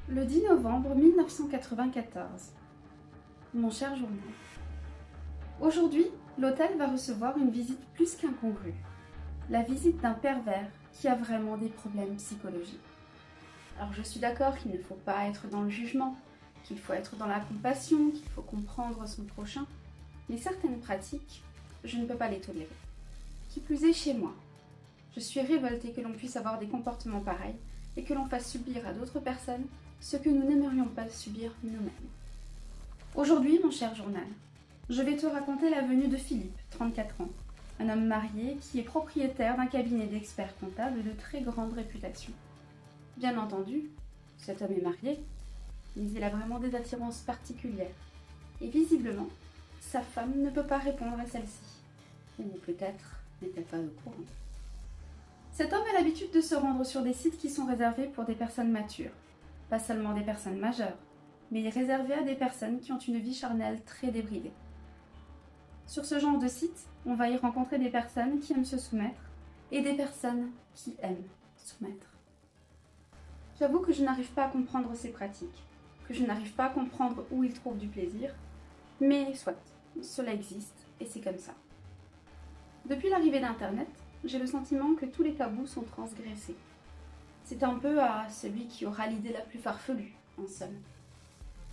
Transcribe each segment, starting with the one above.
Le 10 novembre 1994. Mon cher journal. Aujourd'hui, l'hôtel va recevoir une visite plus qu'incongrue. La visite d'un pervers qui a vraiment des problèmes psychologiques. Alors je suis d'accord qu'il ne faut pas être dans le jugement, qu'il faut être dans la compassion, qu'il faut comprendre son prochain, mais certaines pratiques, je ne peux pas les tolérer. Qui plus est chez moi. Je suis révoltée que l'on puisse avoir des comportements pareils et que l'on fasse subir à d'autres personnes ce que nous n'aimerions pas subir nous-mêmes. Aujourd'hui, mon cher journal, je vais te raconter la venue de Philippe, 34 ans, un homme marié qui est propriétaire d'un cabinet d'experts comptables de très grande réputation. Bien entendu, cet homme est marié, mais il a vraiment des attirances particulières. Et visiblement, sa femme ne peut pas répondre à celle-ci. Ou peut-être n'est-elle pas au courant. Cet homme a l'habitude de se rendre sur des sites qui sont réservés pour des personnes matures. Pas seulement des personnes majeures, mais réservés à des personnes qui ont une vie charnelle très débridée. Sur ce genre de site, on va y rencontrer des personnes qui aiment se soumettre et des personnes qui aiment soumettre. J'avoue que je n'arrive pas à comprendre ces pratiques, que je n'arrive pas à comprendre où ils trouvent du plaisir, mais soit, cela existe et c'est comme ça. Depuis l'arrivée d'Internet, j'ai le sentiment que tous les tabous sont transgressés. C'est un peu à celui qui aura l'idée la plus farfelue, en somme.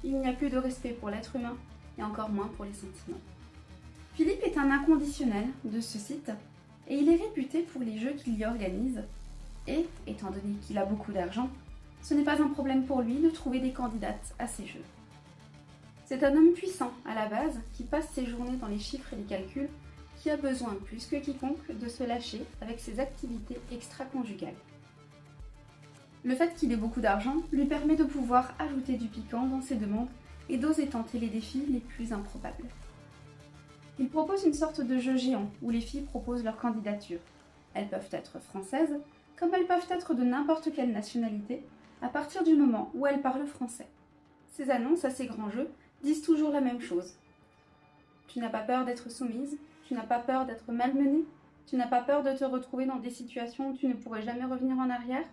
Il n'y a plus de respect pour l'être humain, et encore moins pour les sentiments. Philippe est un inconditionnel de ce site, et il est réputé pour les jeux qu'il y organise, et, étant donné qu'il a beaucoup d'argent, ce n'est pas un problème pour lui de trouver des candidates à ces jeux. C'est un homme puissant, à la base, qui passe ses journées dans les chiffres et les calculs, qui a besoin plus que quiconque de se lâcher avec ses activités extra-conjugales. Le fait qu'il ait beaucoup d'argent lui permet de pouvoir ajouter du piquant dans ses demandes et d'oser tenter les défis les plus improbables. Il propose une sorte de jeu géant où les filles proposent leur candidature. Elles peuvent être françaises, comme elles peuvent être de n'importe quelle nationalité, à partir du moment où elles parlent français. Ces annonces à ces grands jeux disent toujours la même chose. Tu n'as pas peur d'être soumise, tu n'as pas peur d'être malmenée, tu n'as pas peur de te retrouver dans des situations où tu ne pourrais jamais revenir en arrière?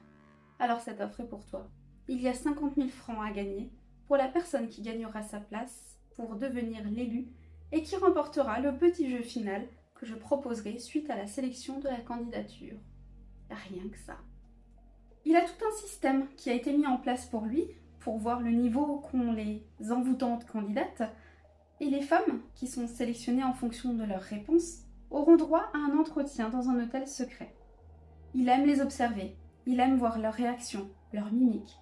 Alors cette offre est pour toi. Il y a 50 000 francs à gagner pour la personne qui gagnera sa place pour devenir l'élu et qui remportera le petit jeu final que je proposerai suite à la sélection de la candidature. Rien que ça. Il a tout un système qui a été mis en place pour lui, pour voir le niveau qu'ont les envoûtantes candidates, et les femmes, qui sont sélectionnées en fonction de leurs réponses, auront droit à un entretien dans un hôtel secret. Il aime les observer. Il aime voir leurs réactions, leurs mimiques,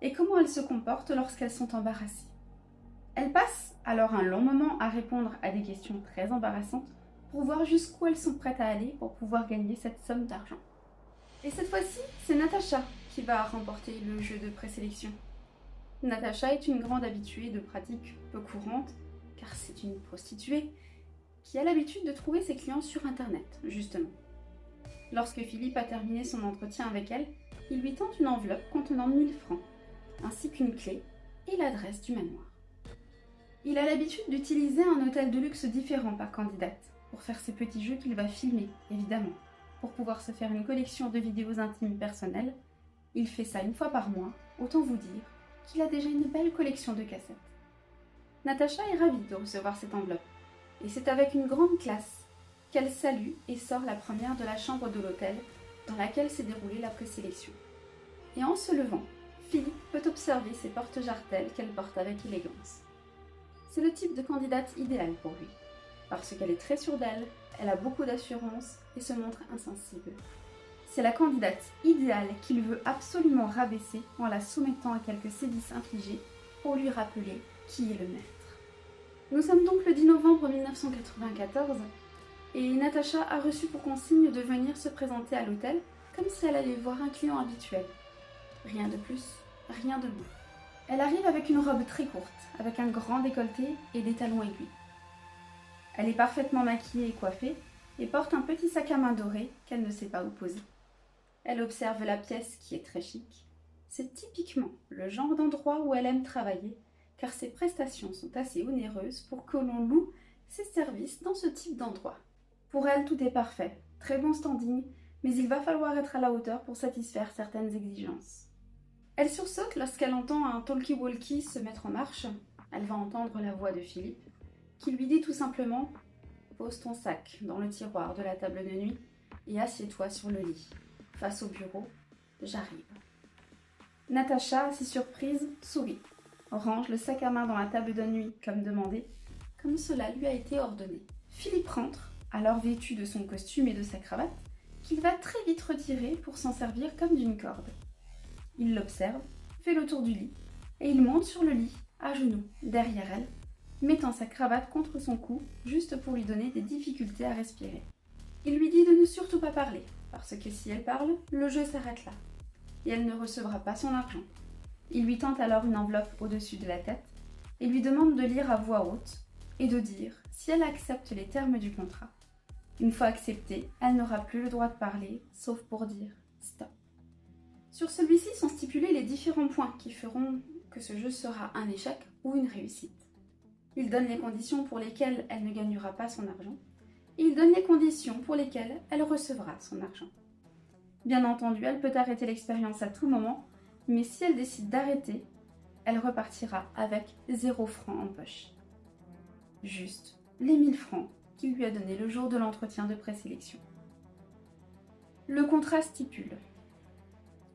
et comment elles se comportent lorsqu'elles sont embarrassées. Elles passent alors un long moment à répondre à des questions très embarrassantes pour voir jusqu'où elles sont prêtes à aller pour pouvoir gagner cette somme d'argent. Et cette fois-ci, c'est Natacha qui va remporter le jeu de présélection. Natacha est une grande habituée de pratiques peu courantes, car c'est une prostituée qui a l'habitude de trouver ses clients sur Internet, justement. Lorsque Philippe a terminé son entretien avec elle, il lui tend une enveloppe contenant 1000 francs, ainsi qu'une clé et l'adresse du manoir. Il a l'habitude d'utiliser un hôtel de luxe différent par candidate, pour faire ces petits jeux qu'il va filmer, évidemment. Pour pouvoir se faire une collection de vidéos intimes personnelles, il fait ça une fois par mois, autant vous dire qu'il a déjà une belle collection de cassettes. Natacha est ravie de recevoir cette enveloppe, et c'est avec une grande classe qu'elle salue et sort la première de la chambre de l'hôtel dans laquelle s'est déroulée la présélection. Et en se levant, Philippe peut observer ses porte-jartelles qu'elle porte avec élégance. C'est le type de candidate idéale pour lui, parce qu'elle est très sûre d'elle, elle a beaucoup d'assurance et se montre insensible. C'est la candidate idéale qu'il veut absolument rabaisser en la soumettant à quelques sévices infligés pour lui rappeler qui est le maître. Nous sommes donc le 10 novembre 1994 et Natacha a reçu pour consigne de venir se présenter à l'hôtel comme si elle allait voir un client habituel. Rien de plus, rien de moins. Elle arrive avec une robe très courte, avec un grand décolleté et des talons aiguilles. Elle est parfaitement maquillée et coiffée et porte un petit sac à main doré qu'elle ne sait pas où poser. Elle observe la pièce qui est très chic. C'est typiquement le genre d'endroit où elle aime travailler car ses prestations sont assez onéreuses pour que l'on loue ses services dans ce type d'endroit. Pour elle, tout est parfait, très bon standing, mais il va falloir être à la hauteur pour satisfaire certaines exigences. Elle sursaute lorsqu'elle entend un talkie-walkie se mettre en marche. Elle va entendre la voix de Philippe, qui lui dit tout simplement « Pose ton sac dans le tiroir de la table de nuit et assieds-toi sur le lit. Face au bureau, j'arrive. » Natacha, si surprise, sourit, range le sac à main dans la table de nuit comme demandé, comme cela lui a été ordonné. Philippe rentre, alors vêtu de son costume et de sa cravate, qu'il va très vite retirer pour s'en servir comme d'une corde. Il l'observe, fait le tour du lit, et il monte sur le lit, à genoux, derrière elle, mettant sa cravate contre son cou, juste pour lui donner des difficultés à respirer. Il lui dit de ne surtout pas parler, parce que si elle parle, le jeu s'arrête là, et elle ne recevra pas son argent. Il lui tend alors une enveloppe au-dessus de la tête, et lui demande de lire à voix haute, et de dire si elle accepte les termes du contrat. Une fois acceptée, elle n'aura plus le droit de parler, sauf pour dire « stop ». Sur celui-ci sont stipulés les différents points qui feront que ce jeu sera un échec ou une réussite. Il donne les conditions pour lesquelles elle ne gagnera pas son argent, et il donne les conditions pour lesquelles elle recevra son argent. Bien entendu, elle peut arrêter l'expérience à tout moment, mais si elle décide d'arrêter, elle repartira avec 0 francs en poche. Juste les 1000 francs qu'il lui a donnés le jour de l'entretien de présélection. Le contrat stipule: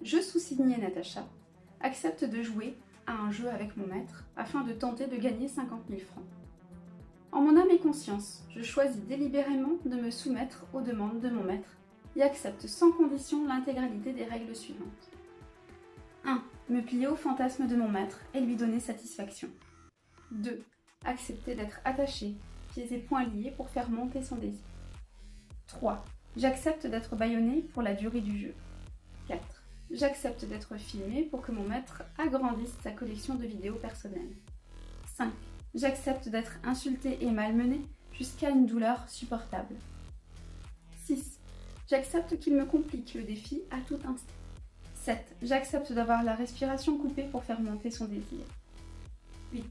je, sous-signé Natacha, accepte de jouer à un jeu avec mon maître afin de tenter de gagner 50 000 francs. En mon âme et conscience, je choisis délibérément de me soumettre aux demandes de mon maître et accepte sans condition l'intégralité des règles suivantes. 1. Me plier au fantasme de mon maître et lui donner satisfaction. 2. Accepter d'être attaché, pieds et poings liés pour faire monter son désir. 3. J'accepte d'être bâillonné pour la durée du jeu. 4. J'accepte d'être filmé pour que mon maître agrandisse sa collection de vidéos personnelles. 5. J'accepte d'être insulté et malmené jusqu'à une douleur supportable. 6. J'accepte qu'il me complique le défi à tout instant. 7. J'accepte d'avoir la respiration coupée pour faire monter son désir. 8.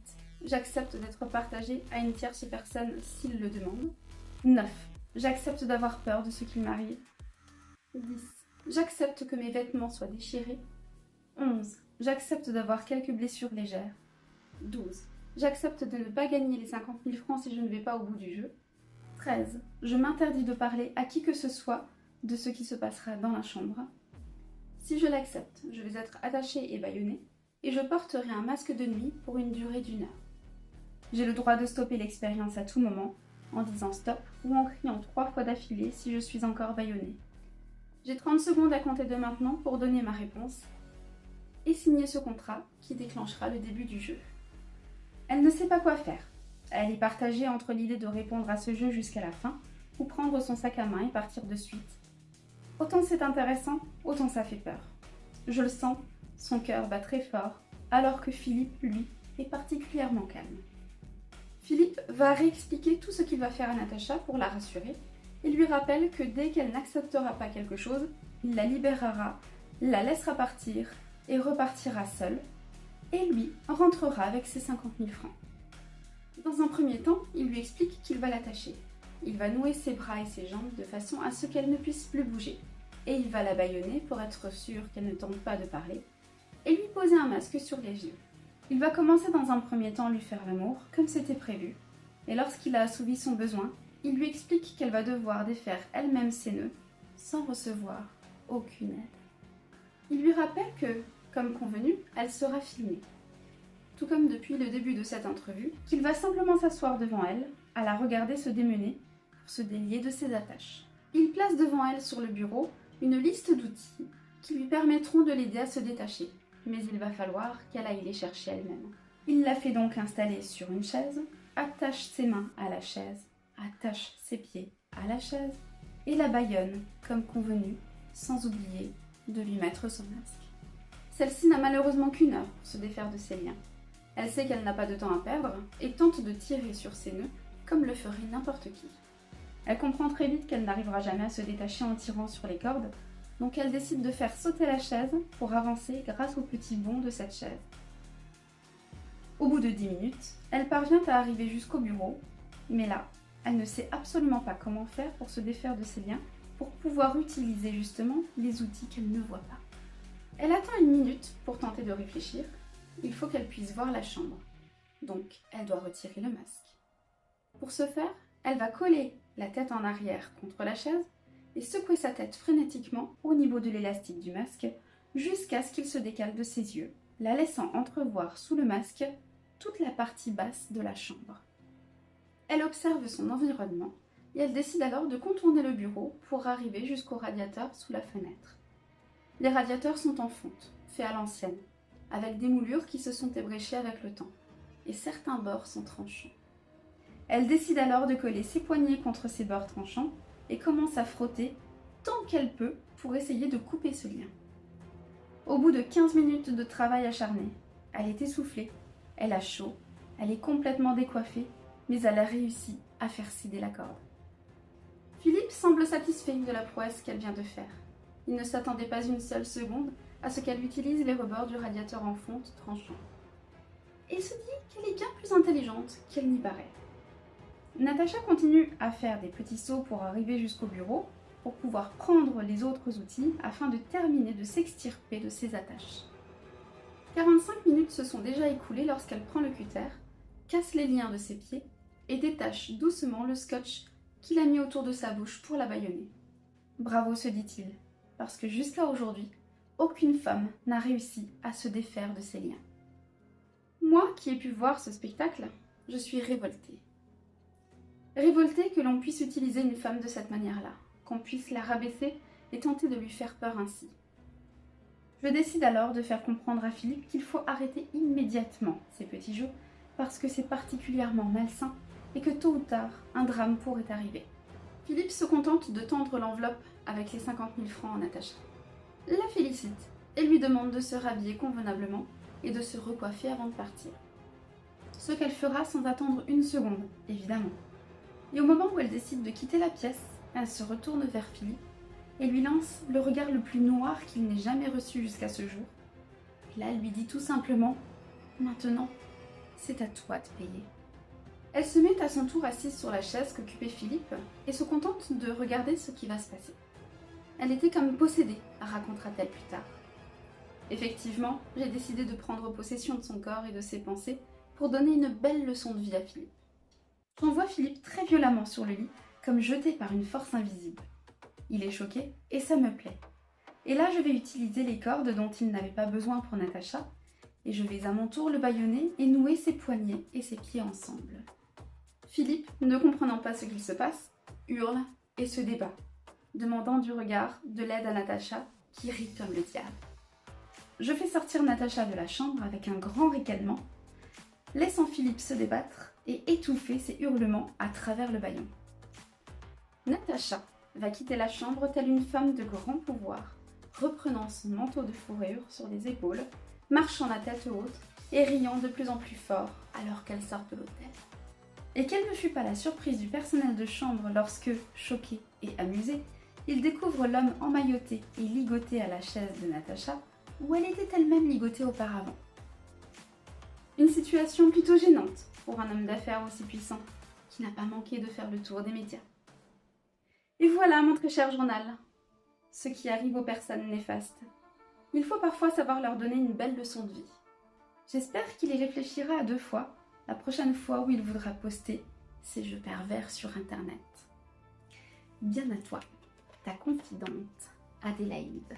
J'accepte d'être partagé à une tierce personne s'il le demande. 9. J'accepte d'avoir peur de ce qu'il m'arrive. 10. J'accepte que mes vêtements soient déchirés. 11. J'accepte d'avoir quelques blessures légères. 12. J'accepte de ne pas gagner les 50 000 francs si je ne vais pas au bout du jeu. 13. Je m'interdis de parler à qui que ce soit de ce qui se passera dans la chambre. Si je l'accepte, je vais être attachée et bâillonnée, et je porterai un masque de nuit pour une durée d'1 heure. J'ai le droit de stopper l'expérience à tout moment, en disant stop ou en criant 3 fois d'affilée si je suis encore bâillonnée. J'ai 30 secondes à compter de maintenant pour donner ma réponse et signer ce contrat qui déclenchera le début du jeu. Elle ne sait pas quoi faire. Elle est partagée entre l'idée de répondre à ce jeu jusqu'à la fin ou prendre son sac à main et partir de suite. Autant c'est intéressant, autant ça fait peur. Je le sens, son cœur bat très fort, alors que Philippe, lui, est particulièrement calme. Philippe va réexpliquer tout ce qu'il va faire à Natacha pour la rassurer et lui rappelle que dès qu'elle n'acceptera pas quelque chose, il la libérera, la laissera partir et repartira seule, et lui rentrera avec ses 50 000 francs. Dans un premier temps, il lui explique qu'il va l'attacher. Il va nouer ses bras et ses jambes de façon à ce qu'elle ne puisse plus bouger, et il va la bâillonner pour être sûr qu'elle ne tente pas de parler, et lui poser un masque sur les yeux. Il va commencer dans un premier temps à lui faire l'amour, comme c'était prévu, et lorsqu'il a assouvi son besoin, il lui explique qu'elle va devoir défaire elle-même ses nœuds, sans recevoir aucune aide. Il lui rappelle que, comme convenu, elle sera filmée. Tout comme depuis le début de cette entrevue, qu'il va simplement s'asseoir devant elle, à la regarder se démener, pour se délier de ses attaches. Il place devant elle sur le bureau une liste d'outils qui lui permettront de l'aider à se détacher, mais il va falloir qu'elle aille les chercher elle-même. Il la fait donc installer sur une chaise, attache ses mains à la chaise, attache ses pieds à la chaise et la bâillonne comme convenu, sans oublier de lui mettre son masque. Celle-ci n'a malheureusement qu'1 heure pour se défaire de ses liens. Elle sait qu'elle n'a pas de temps à perdre et tente de tirer sur ses nœuds comme le ferait n'importe qui. Elle comprend très vite qu'elle n'arrivera jamais à se détacher en tirant sur les cordes, donc elle décide de faire sauter la chaise pour avancer grâce au petit bond de cette chaise. Au bout de 10 minutes, elle parvient à arriver jusqu'au bureau, mais là, elle ne sait absolument pas comment faire pour se défaire de ses liens, pour pouvoir utiliser justement les outils qu'elle ne voit pas. Elle attend une minute pour tenter de réfléchir. Il faut qu'elle puisse voir la chambre. Donc, elle doit retirer le masque. Pour ce faire, elle va coller la tête en arrière contre la chaise et secouer sa tête frénétiquement au niveau de l'élastique du masque jusqu'à ce qu'il se décale de ses yeux, la laissant entrevoir sous le masque toute la partie basse de la chambre. Elle observe son environnement et elle décide alors de contourner le bureau pour arriver jusqu'au radiateur sous la fenêtre. Les radiateurs sont en fonte, faits à l'ancienne, avec des moulures qui se sont ébréchées avec le temps, et certains bords sont tranchants. Elle décide alors de coller ses poignets contre ces bords tranchants et commence à frotter tant qu'elle peut pour essayer de couper ce lien. Au bout de 15 minutes de travail acharné, elle est essoufflée, elle a chaud, elle est complètement décoiffée, mais elle a réussi à faire céder la corde. Philippe semble satisfait de la prouesse qu'elle vient de faire. Il ne s'attendait pas une seule seconde à ce qu'elle utilise les rebords du radiateur en fonte tranchant. Et se dit qu'elle est bien plus intelligente qu'elle n'y paraît. Natacha continue à faire des petits sauts pour arriver jusqu'au bureau, pour pouvoir prendre les autres outils afin de terminer de s'extirper de ses attaches. 45 minutes se sont déjà écoulées lorsqu'elle prend le cutter, casse les liens de ses pieds et détache doucement le scotch qu'il a mis autour de sa bouche pour la bâillonner. Bravo, se dit-il, parce que jusqu'à aujourd'hui, aucune femme n'a réussi à se défaire de ses liens. Moi qui ai pu voir ce spectacle, je suis révoltée. Révoltée que l'on puisse utiliser une femme de cette manière-là, qu'on puisse la rabaisser et tenter de lui faire peur ainsi. Je décide alors de faire comprendre à Philippe qu'il faut arrêter immédiatement ces petits jeux parce que c'est particulièrement malsain et que tôt ou tard, un drame pourrait arriver. Philippe se contente de tendre l'enveloppe avec les 50 000 francs à Natacha, la félicite et lui demande de se rhabiller convenablement et de se recoiffer avant de partir. Ce qu'elle fera sans attendre une seconde, évidemment. Et au moment où elle décide de quitter la pièce, elle se retourne vers Philippe et lui lance le regard le plus noir qu'il n'ait jamais reçu jusqu'à ce jour. Et là, elle lui dit tout simplement « Maintenant, c'est à toi de payer ». Elle se met à son tour assise sur la chaise qu'occupait Philippe et se contente de regarder ce qui va se passer. Elle était comme possédée, racontera-t-elle plus tard. Effectivement, j'ai décidé de prendre possession de son corps et de ses pensées pour donner une belle leçon de vie à Philippe. J'envoie Philippe très violemment sur le lit, comme jeté par une force invisible. Il est choqué et ça me plaît. Et là, je vais utiliser les cordes dont il n'avait pas besoin pour Natacha, et je vais à mon tour le bâillonner et nouer ses poignets et ses pieds ensemble. Philippe, ne comprenant pas ce qu'il se passe, hurle et se débat, demandant du regard de l'aide à Natacha, qui rit comme le diable. Je fais sortir Natacha de la chambre avec un grand ricanement, laissant Philippe se débattre et étouffer ses hurlements à travers le bâillon. Natacha va quitter la chambre telle une femme de grand pouvoir, reprenant son manteau de fourrure sur les épaules, marchant la tête haute et riant de plus en plus fort alors qu'elle sort de l'hôtel. Et quelle ne fut pas la surprise du personnel de chambre lorsque, choqué et amusé, il découvre l'homme emmailloté et ligoté à la chaise de Natacha, où elle était elle-même ligotée auparavant. Une situation plutôt gênante pour un homme d'affaires aussi puissant, qui n'a pas manqué de faire le tour des médias. Et voilà, mon très cher journal, ce qui arrive aux personnes néfastes. Il faut parfois savoir leur donner une belle leçon de vie. J'espère qu'il y réfléchira à 2 fois la prochaine fois où il voudra poster ces jeux pervers sur Internet. Bien à toi, ta confidente Adélaïde.